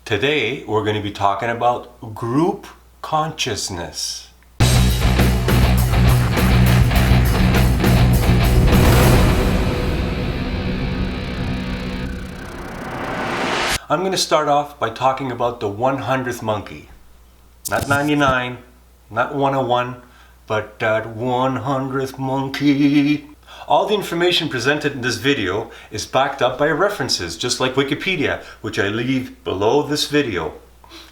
Today, we're going to be talking about group consciousness. I'm going to start off by talking about the 100th monkey. Not 99, not 101, but that 100th monkey. All the information presented in this video is backed up by references, just like Wikipedia, which I leave below this video.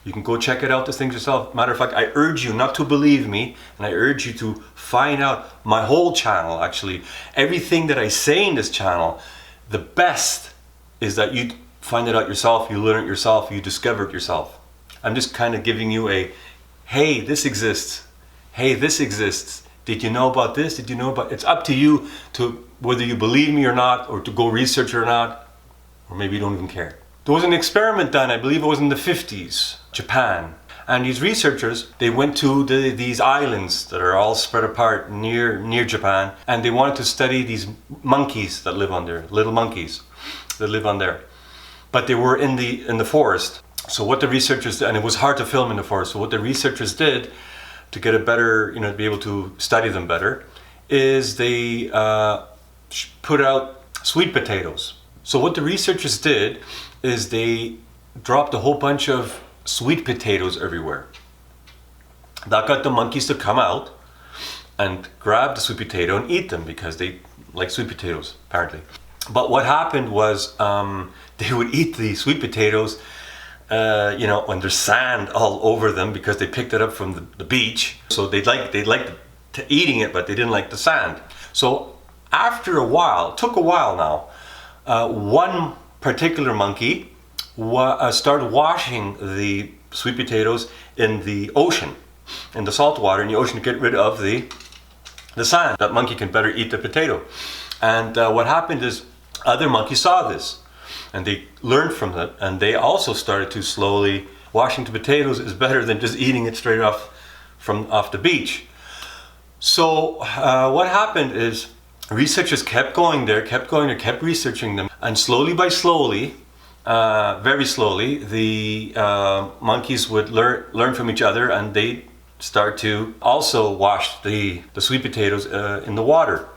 You can go check it out, these things yourself. Matter of fact, I urge you not to believe me, and I urge you to find out my whole channel, actually. Everything that I say in this channel, the best is that you find it out yourself, you learn it yourself, you discover it yourself. I'm just kind of giving you a, hey, this exists. Hey, this exists. Did you know about this? Did you know about... It's up to you to whether you believe me or not, or to go research it or not, or maybe you don't even care. There was an experiment done, I believe it was in the 50s, Japan. And these researchers, they went to these islands that are all spread apart near Japan, and they wanted to study these monkeys that live on there, little monkeys that live on there. But they were in the forest. So what the researchers did, and it was hard to film in the forest, so what the researchers did to get a better, to be able to study them better, is they put out sweet potatoes. So what the researchers did is they dropped a whole bunch of sweet potatoes everywhere. That got the monkeys to come out and grab the sweet potato and eat them because they like sweet potatoes, apparently. But what happened was they would eat the sweet potatoes when there's sand all over them because they picked it up from the beach. So they liked eating it, but they didn't like the sand. So after a while, it took a while now, one particular monkey started washing the sweet potatoes in the ocean, in the salt water in the ocean, to get rid of the sand. That monkey can better eat the potato. And what happened is other monkeys saw this, and they learned from it, and they also started to slowly, washing the potatoes is better than just eating it straight off the beach. So what happened is researchers kept going there, kept researching them, and slowly by slowly, very slowly, the monkeys would learn from each other, and they start to also wash the sweet potatoes in the water.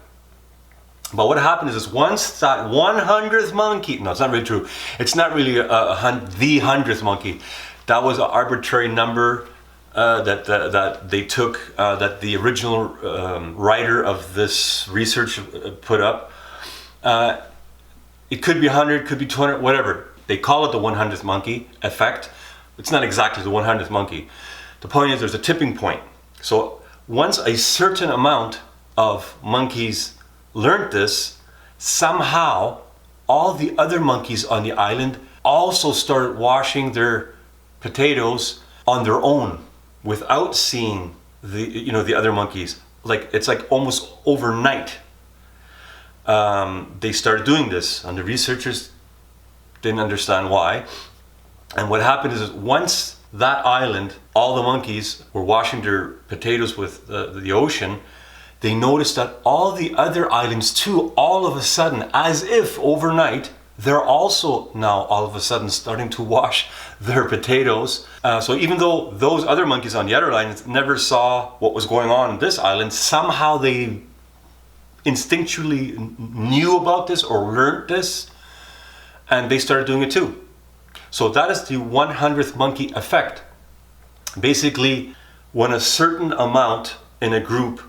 But what happened is once that 100th monkey, no, it's not really true. It's not really the 100th monkey. That was an arbitrary number that they took, that the original writer of this research put up. It could be 100, could be 200, whatever. They call it the 100th monkey effect. It's not exactly the 100th monkey. The point is there's a tipping point. So once a certain amount of monkeys learned this, somehow all the other monkeys on the island also started washing their potatoes on their own without seeing the other monkeys. It's like almost overnight they started doing this, and the researchers didn't understand why. And what happened is once that island, all the monkeys were washing their potatoes with the ocean, they noticed that all the other islands too, all of a sudden, as if overnight, they're also now all of a sudden starting to wash their potatoes. So even though those other monkeys on the other islands never saw what was going on in this island, somehow they instinctually knew about this or learned this, and they started doing it too. So that is the 100th monkey effect. Basically, when a certain amount in a group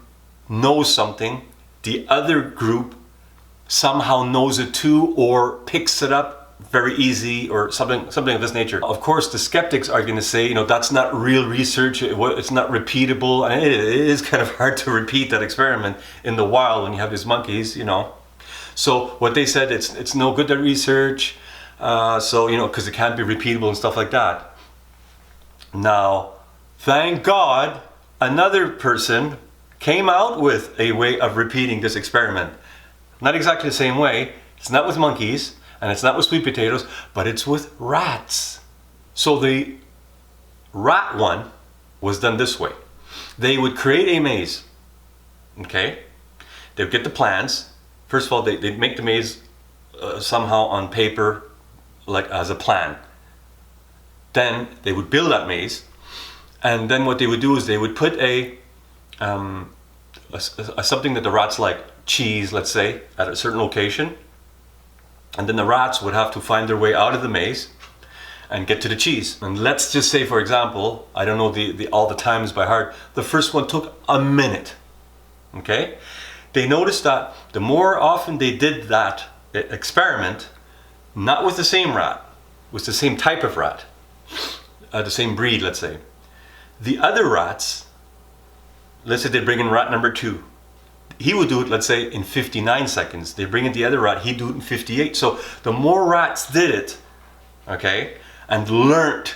knows something, the other group somehow knows it too, or picks it up very easy, or something of this nature. Of course, the skeptics are going to say, that's not real research, it's not repeatable, and it is kind of hard to repeat that experiment in the wild when you have these monkeys, So what they said, it's no good, that research, because it can't be repeatable and stuff like that. Now, thank God, another person came out with a way of repeating this experiment. Not exactly the same way. It's not with monkeys, and it's not with sweet potatoes, but it's with rats. So the rat one was done this way. They would create a maze, okay? They would get the plans. First of all, they'd make the maze somehow on paper, like as a plan. Then they would build that maze, and then what they would do is they would put something that the rats like, cheese, let's say, at a certain location, and then the rats would have to find their way out of the maze and get to the cheese. And let's just say, for example, I don't know all the times by heart, the first one took a minute. Okay? They noticed that the more often they did that experiment, not with the same rat, with the same type of rat, the same breed, let's say, the other rats, let's say they bring in rat number 2, he would do it, let's say, in 59 seconds. They bring in the other rat, he'd do it in 58. So the more rats did it, okay, and learnt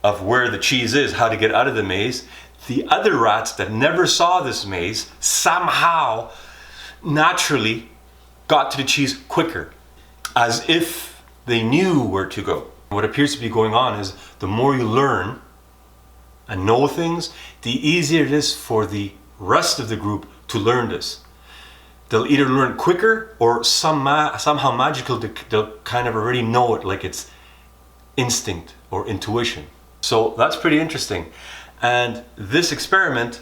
of where the cheese is, how to get out of the maze, the other rats that never saw this maze somehow naturally got to the cheese quicker, as if they knew where to go. What appears to be going on is the more you learn and know things, the easier it is for the rest of the group to learn this. They'll either learn quicker or somehow magical, they'll kind of already know it, like it's instinct or intuition. So that's pretty interesting. And this experiment,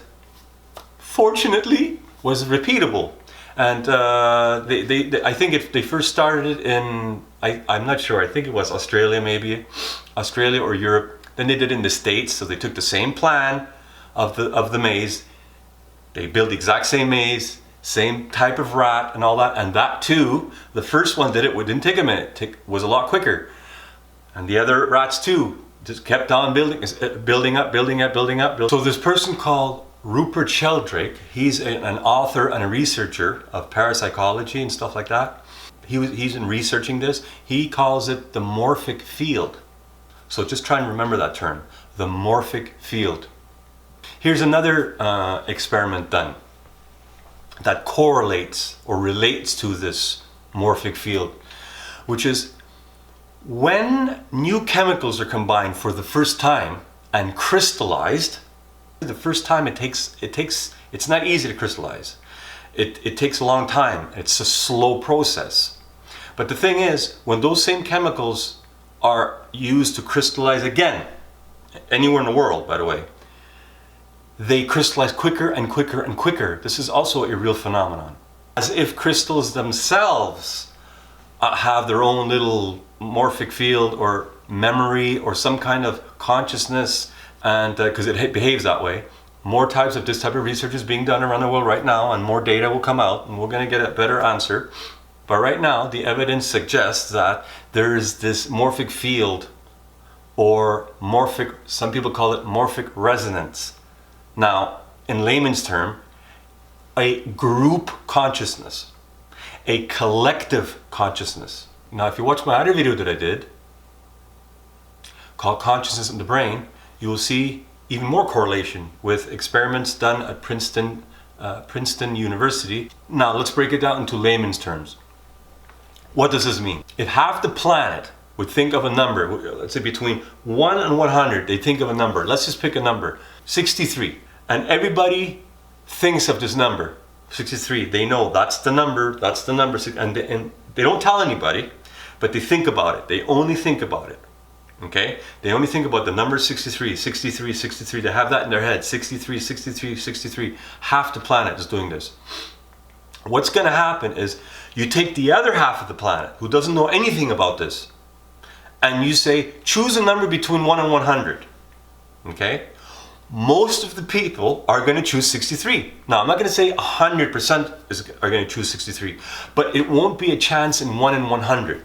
fortunately, was repeatable. And I think if they first started it in, I'm not sure, I think it was Australia maybe, Australia or Europe. Then they did it in the States, so they took the same plan of the maze. They built the exact same maze, same type of rat and all that. And that too, the first one did it, it didn't take a minute, was a lot quicker. And the other rats too, just kept on building up. So this person called Rupert Sheldrake, he's an author and a researcher of parapsychology and stuff like that. He's in researching this. He calls it the morphic field. So just try and remember that term, the morphic field. Here's another experiment done that correlates or relates to this morphic field, which is when new chemicals are combined for the first time and crystallized. The first time it's not easy to crystallize. It takes a long time. It's a slow process. But the thing is, when those same chemicals are used to crystallize again, anywhere in the world, by the way, they crystallize quicker and quicker and quicker. This is also a real phenomenon. As if crystals themselves have their own little morphic field or memory or some kind of consciousness, and because it behaves that way. More types of this type of research is being done around the world right now, and more data will come out, and we're going to get a better answer. But right now, the evidence suggests that there is this morphic field, or morphic, some people call it morphic resonance. Now, in layman's term, a group consciousness, a collective consciousness. Now, if you watch my other video that I did, called Consciousness in the Brain, you will see even more correlation with experiments done at Princeton University. Now, let's break it down into layman's terms. What does this mean? If half the planet would think of a number, let's say between 1 and 100, they think of a number. Let's just pick a number, 63. And everybody thinks of this number, 63. They know that's the number, and they don't tell anybody, but they think about it. They only think about it. Okay? They only think about the number 63, 63, 63. They have that in their head, 63, 63, 63. Half the planet is doing this. What's going to happen is you take the other half of the planet who doesn't know anything about this, and you say, choose a number between 1 and 100. Okay? Most of the people are going to choose 63. Now, I'm not going to say 100% are going to choose 63, but it won't be a chance in 1 in 100.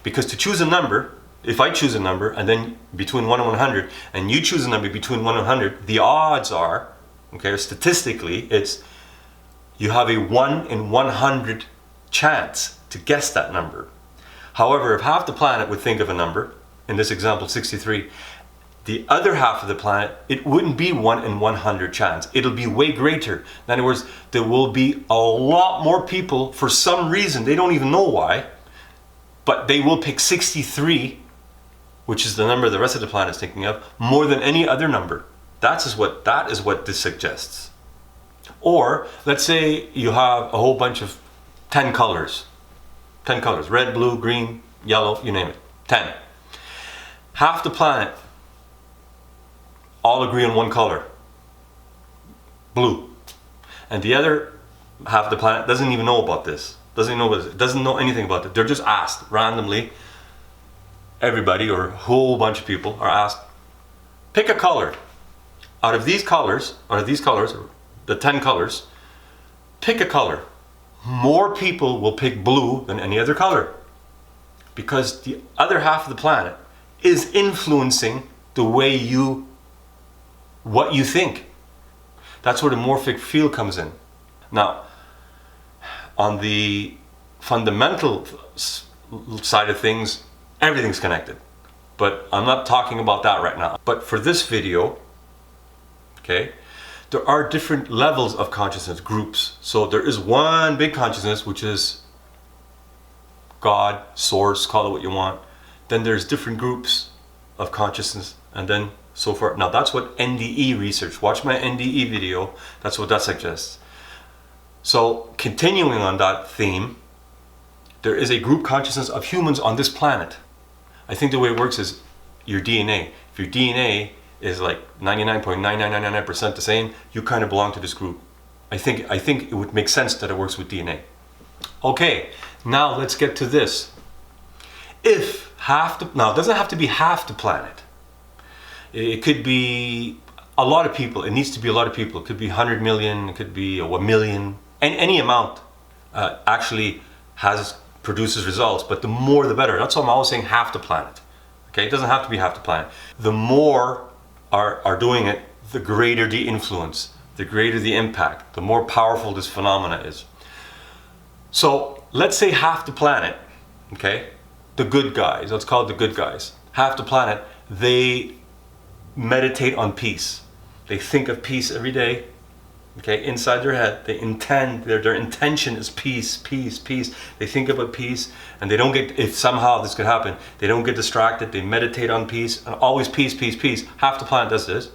Because to choose a number, if I choose a number and then between 1 and 100, and you choose a number between 1 and 100, the odds are, okay, statistically, it's you have a 1 in 100 chance to guess that number. However, if half the planet would think of a number, in this example 63, the other half of the planet, it wouldn't be 1 in 100 chance. It'll be way greater. In other words, there will be a lot more people, for some reason, they don't even know why, but they will pick 63, which is the number the rest of the planet is thinking of, more than any other number. That is what this suggests. Or, let's say you have a whole bunch of 10 colors. 10 colors, red, blue, green, yellow, you name it, 10. half the planet all agree on one color, blue, and the other half of the planet doesn't even know about this, doesn't know anything about it. They're just asked randomly, everybody or a whole bunch of people are asked, pick a color. Out of these colors, or the 10 colors, pick a color. More people will pick blue than any other color, because the other half of the planet is influencing the way what you think. That's where the morphic field comes in. Now, on the fundamental side of things, everything's connected. But I'm not talking about that right now. But for this video, okay, there are different levels of consciousness, groups. So there is one big consciousness, which is God, source, call it what you want. Then there's different groups of consciousness, and then so forth. Now that's what NDE research, watch my NDE video, that's what that suggests. So continuing on that theme, there is a group consciousness of humans on this planet. I think the way it works is your DNA. If your DNA is like 99.99999% the same, you kind of belong to this group. I think it would make sense that it works with DNA. Okay, now let's get to this. If now it doesn't have to be half the planet. It could be a lot of people. It needs to be a lot of people. It could be 100 million, it could be a million. Any amount actually produces results, but the more the better. That's why I'm always saying half the planet. Okay, it doesn't have to be half the planet. The more are doing it, the greater the influence, the greater the impact, the more powerful this phenomena is. So let's say half the planet, okay, the good guys, let's call it the good guys, half the planet, they meditate on peace. They think of peace every day, okay, inside their head. They intend, their intention is peace, peace, peace. They think about peace, and they don't get, if somehow this could happen, they don't get distracted. They meditate on peace, and always peace, peace, peace. Half the planet does this.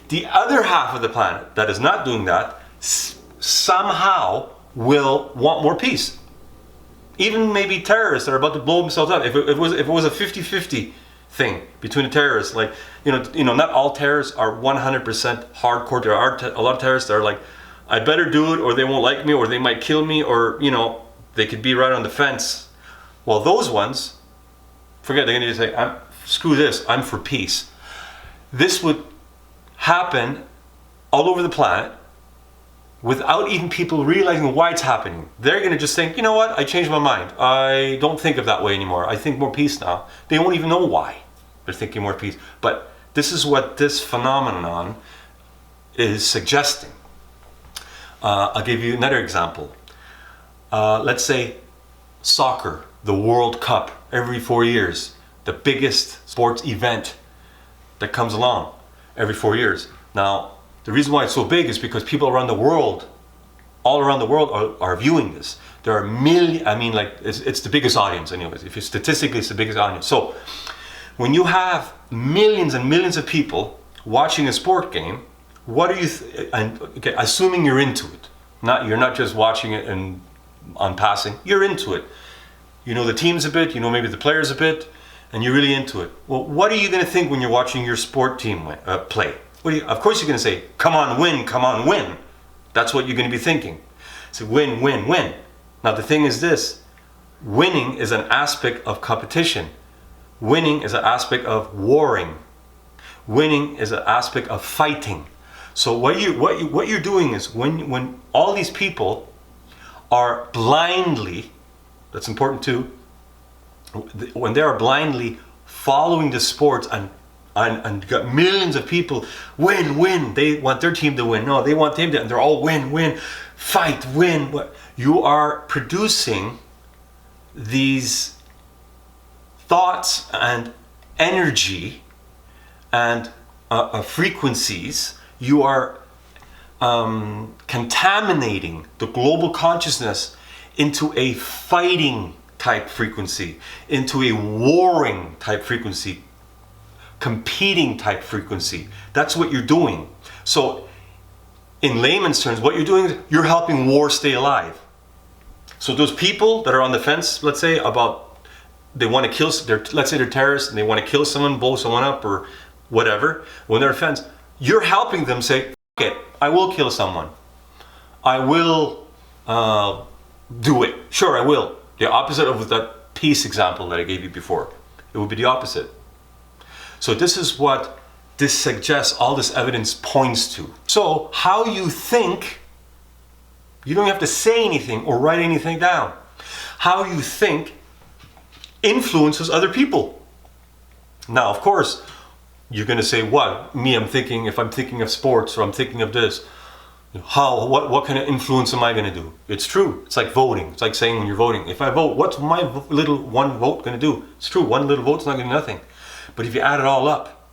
The other half of the planet that is not doing that somehow will want more peace. Even maybe terrorists that are about to blow themselves up. If it was a 50-50 thing between the terrorists, like, you know, not all terrorists are 100% hardcore. There are a lot of terrorists that are like, I better do it or they won't like me, or they might kill me, or, you know, they could be right on the fence. Well, those ones, forget, they're going to say, screw this, I'm for peace. This would happen all over the planet without even people realizing why it's happening. They're going to just think, you know what, I changed my mind. I don't think of that way anymore. I think more peace now. They won't even know why they're thinking more peace. But this is what this phenomenon is suggesting. I'll give you another example. Let's say soccer, the World Cup, every 4 years, the biggest sports event that comes along every 4 years. Now, the reason why it's so big is because people around the world, all around the world are viewing this. There are millions, I mean, like, it's the biggest audience anyways. If you statistically, it's the biggest audience. So when you have millions and millions of people watching a sport game, what are you, okay, assuming you're into it, you're not just watching it and on passing, you're into it. You know the teams a bit, you know maybe the players a bit, and you're really into it. Well, what are you going to think when you're watching your sport team play? Of course you're going to say, come on, win, come on, win. That's what you're going to be thinking. So win, win, win. Now the thing is this, winning is an aspect of competition. Winning is an aspect of warring. Winning is an aspect of fighting. So what you're doing is when all these people are blindly, that's important too, when they are blindly following the sports and got millions of people win, they want their team to win. No, they want them to, and they're all win, fight, win. You are producing these thoughts and energy and frequencies. You are contaminating the global consciousness into a fighting type frequency, into a warring type frequency, competing type frequency. That's what you're doing. So in layman's terms, what you're doing is you're helping war stay alive. So those people that are on the fence, let's say, about they want to kill, let's say they're terrorists and they want to kill someone, blow someone up or whatever, when they're offense, you're helping them say, "F it, I will kill someone. I will do it. Sure, I will." The opposite of that peace example that I gave you before. It would be the opposite. So this is what this suggests, all this evidence points to. So how you think, you don't have to say anything or write anything down. How you think influences other people. Now, of course, you're going to say, what? Me, if I'm thinking of sports or I'm thinking of this, what kind of influence am I going to do? It's true. It's like voting. It's like saying when you're voting, if I vote, what's my little one vote going to do? It's true. One little vote's not going to do nothing. But if you add it all up,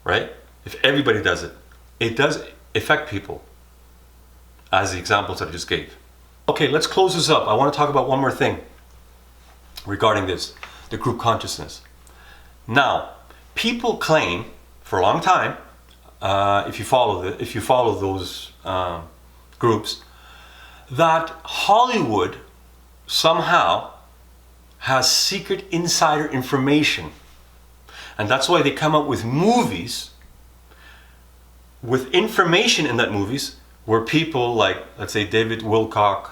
right? If everybody does it, it does affect people, as the examples that I just gave. Okay, let's close this up. I want to talk about one more thing regarding this, the group consciousness. Now, people claim for a long time, if you follow those groups, that Hollywood somehow has secret insider information, and that's why they come up with movies with information in that movies where people like, let's say, David Wilcock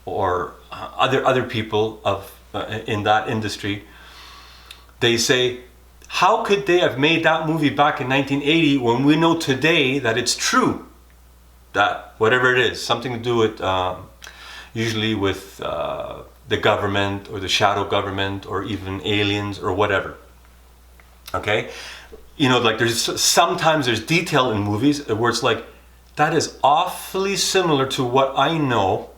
or other people in that industry, they say, how could they have made that movie back in 1980 when we know today that it's true? That whatever it is, something to do with, usually with the government or the shadow government or even aliens or whatever. Okay? You know, like sometimes there's detail in movies where it's like, that is awfully similar to what I know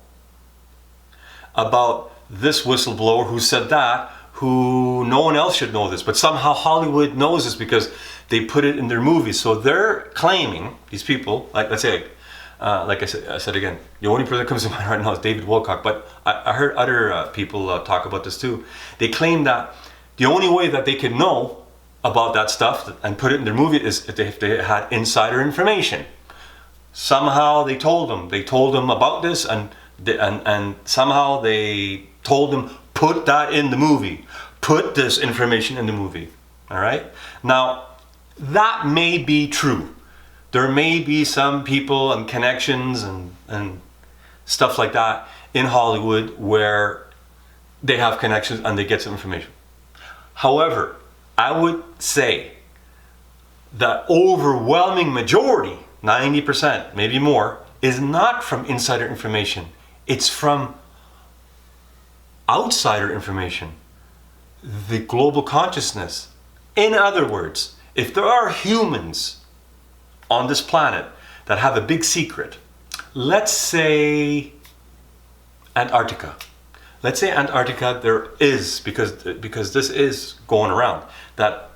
about this whistleblower who said that, who no one else should know this, but somehow Hollywood knows this because they put it in their movies. So they're claiming, these people, like let's say, like I said again, the only person that comes to mind right now is David Wilcock, but I heard other people talk about this too. They claim that the only way that they could know about that stuff and put it in their movie is if they had insider information. Somehow they told them about this, and somehow they told them, put that in the movie, put this information in the movie. All right. Now that may be true. There may be some people and connections and stuff like that in Hollywood where they have connections and they get some information. However, I would say the overwhelming majority, 90%, maybe more, is not from insider information. It's from outsider information, the global consciousness. In other words, if there are humans on this planet that have a big secret, let's say Antarctica. Let's say Antarctica, there is, because this is going around, that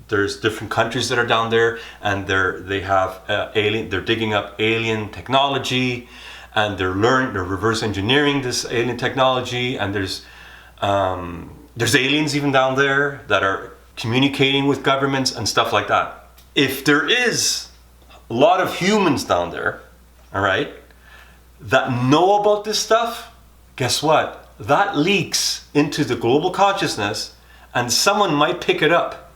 there's different countries that are down there, and they're digging up alien technology, and they're reverse engineering this alien technology, and there's aliens even down there that are communicating with governments and stuff like that. If there is a lot of humans down there, all right, that know about this stuff, guess what? That leaks into the global consciousness, and someone might pick it up.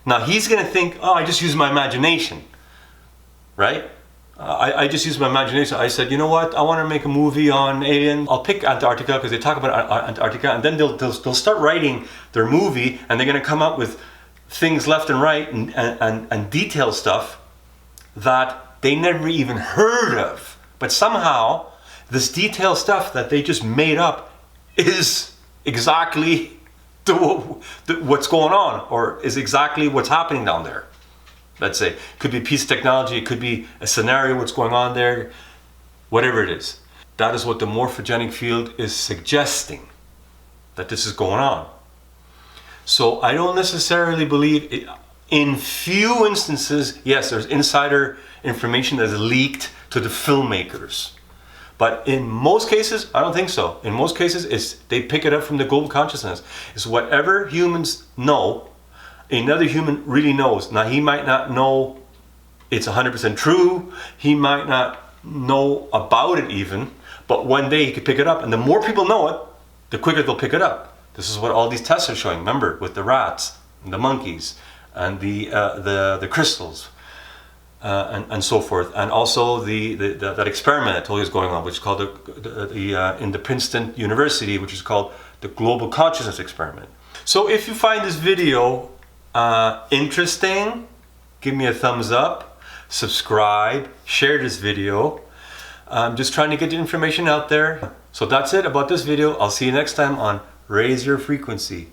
Now he's going to think, oh, I just used my imagination, right? I just used my imagination. I said, you know what? I want to make a movie on aliens. I'll pick Antarctica because they talk about Antarctica, and then they'll start writing their movie, and they're going to come up with things left and right and detail stuff that they never even heard of. But somehow this detailed stuff that they just made up is exactly what's going on, or is exactly what's happening down there. Let's say it could be a piece of technology, it could be a scenario, what's going on there, whatever it is. That is what the morphogenic field is suggesting, that this is going on. So I don't necessarily believe it. In few instances, yes, there's insider information that is leaked to the filmmakers. But in most cases, I don't think so. In most cases, they pick it up from the global consciousness. It's whatever humans know, another human really knows. Now, he might not know it's 100% true. He might not know about it even. But one day he could pick it up. And the more people know it, the quicker they'll pick it up. This is what all these tests are showing. Remember, with the rats, and the monkeys, and the crystals, and so forth, and also that experiment I told you is going on, which is called in the Princeton University, which is called the Global Consciousness Experiment. So if you find this video interesting, give me a thumbs up, subscribe, share this video. I'm just trying to get the information out there. So that's it about this video. I'll see you next time on Raise Your Frequency.